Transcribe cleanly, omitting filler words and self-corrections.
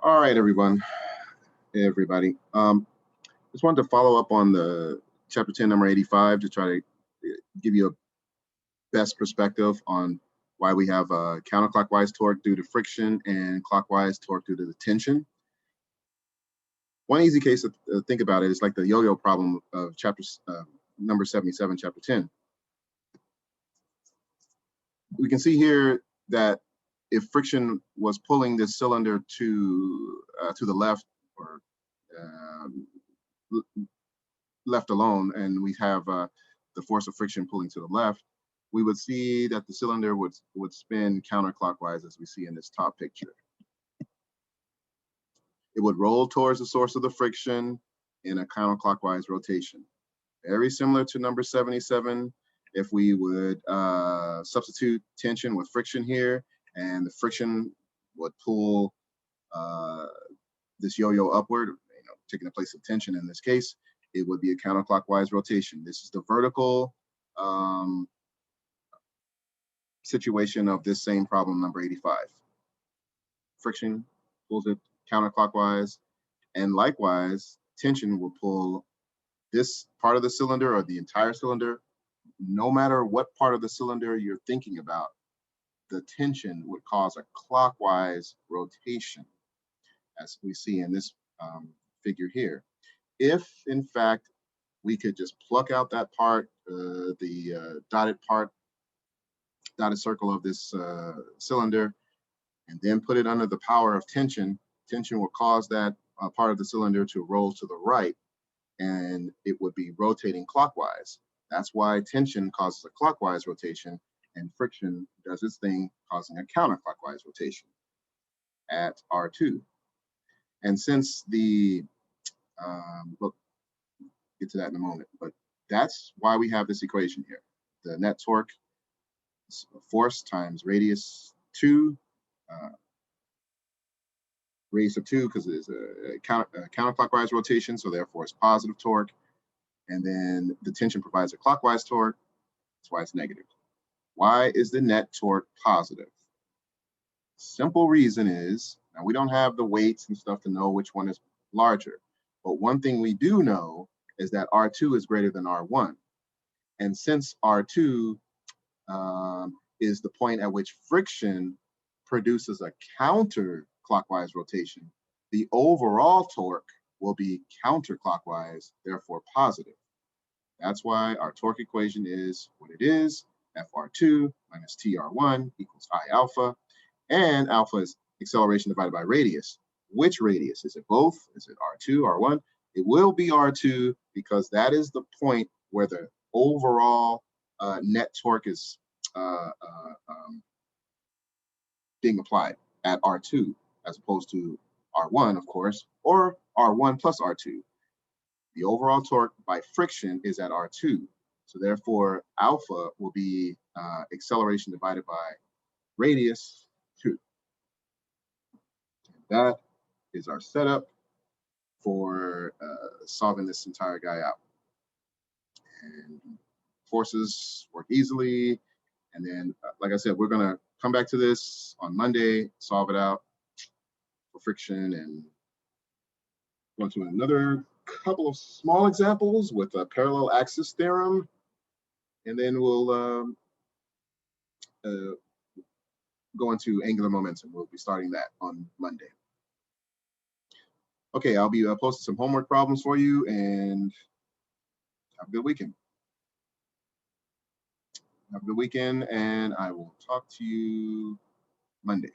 All right, everybody. Just wanted to follow up on the chapter 10, number 85, to try to give you a best perspective on why we have counterclockwise torque due to friction and clockwise torque due to the tension. One easy case to think about it is like the yo-yo problem of number 77, chapter 10. We can see here that if friction was pulling this cylinder to the left or left alone, and we have the force of friction pulling to the left, we would see that the cylinder would spin counterclockwise, as we see in this top picture. It would roll towards the source of the friction in a counterclockwise rotation. Very similar to number 77, if we would substitute tension with friction here, and the friction would pull this yo-yo upward, taking the place of tension in this case, it would be a counterclockwise rotation. This is the vertical situation of this same problem, number 85. Friction pulls it counterclockwise, and likewise, tension will pull this part of the cylinder or the entire cylinder. No matter what part of the cylinder you're thinking about, the tension would cause a clockwise rotation, as we see in this figure here. If, in fact, we could just pluck out that part, the dotted circle of this cylinder, and then put it under the power of tension, tension will cause that part of the cylinder to roll to the right, and it would be rotating clockwise. That's why tension causes a clockwise rotation, and friction does its thing, causing a counterclockwise rotation at R2. And since the, we'll get to that in a moment, but that's why we have this equation here. The net torque is force times radius 2, radius of 2 because it's a counterclockwise rotation, so therefore it's positive torque. And then the tension provides a clockwise torque, that's why it's negative. Why is the net torque positive? Simple reason is, now we don't have the weights and stuff to know which one is larger, but one thing we do know is that R2 is greater than R1. And since R2 is the point at which friction produces a counterclockwise rotation, the overall torque will be counterclockwise, therefore positive. That's why our torque equation is what it is. FR2 minus TR1 equals I alpha, and alpha is acceleration divided by radius. Which radius? Is it both? Is it R2, R1? It will be R2 because that is the point where the overall net torque is being applied at R2, as opposed to R1, of course, or R1 plus R2. The overall torque by friction is at R2. So therefore, alpha will be acceleration divided by radius 2. And that is our setup for solving this entire guy out. And forces work easily. And then, like I said, we're going to come back to this on Monday, solve it out for friction, and go into another couple of small examples with a parallel axis theorem. And then we'll go into angular momentum. We'll be starting that on Monday. Okay, I'll be posting some homework problems for you, and have a good weekend. Have a good weekend, and I will talk to you Monday.